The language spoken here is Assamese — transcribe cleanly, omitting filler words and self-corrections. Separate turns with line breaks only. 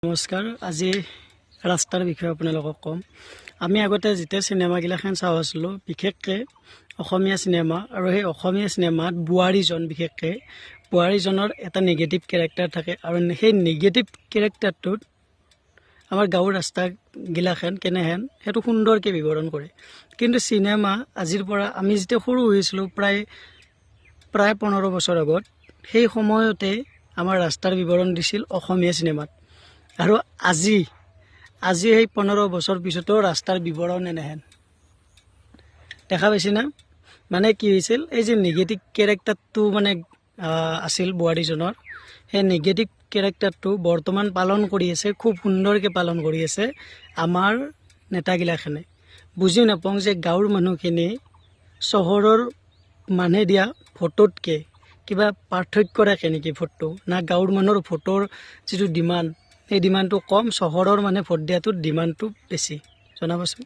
নমস্কাৰ। আজি ৰাস্তাৰ বিষয়ে আপোনালোকক ক'ম। আমি আগতে যেতিয়া চিনেমাগিলাখন চাওঁ আছিলোঁ, বিশেষকৈ অসমীয়া চিনেমা, আৰু সেই অসমীয়া চিনেমাত বোৱাৰীজনৰ এটা নিগেটিভ কেৰেক্টাৰ থাকে, আৰু সেই নিগেটিভ কেৰেক্টাৰটোত আমাৰ গাঁৱৰ ৰাস্তাগিলাখন কেনেহেন সেইটো সুন্দৰকৈ বিৱৰণ কৰে। কিন্তু চিনেমা আজিৰ পৰা আমি যেতিয়া সৰু হৈছিলোঁ প্ৰায় 15 বছৰ আগত, সেই সময়তে আমাৰ ৰাস্তাৰ বিৱৰণ দিছিল অসমীয়া চিনেমাত। আৰু আজি সেই 15 বছৰ পিছতো ৰাস্তাৰ বিৱৰণ এনেহেন দেখা পাইছে না। মানে কি হৈছিল, এই যে নিগেটিভ কেৰেক্টাৰটো আছিল বোৱাৰীজনৰ, সেই নিগেটিভ কেৰেক্টাৰটো বৰ্তমান পালন কৰি আছে, খুব সুন্দৰকৈ পালন কৰি আছে আমাৰ নেতাগিলাখনে। বুজি নাপাওঁ যে গাঁৱৰ মানুহখিনি চহৰৰ মানুহে দিয়া ভোটতকৈ কিবা পাৰ্থক্য ৰাখে নেকি ভোটটো, না গাঁৱৰ মানুহৰ ভোটৰ যিটো ডিমাণ্ড, সেই ডিমাণ্ডটো কম, চহৰৰ মানুহে ভোট দিয়াটোৰ ডিমাণ্ডটো বেছি, জনাবচোন।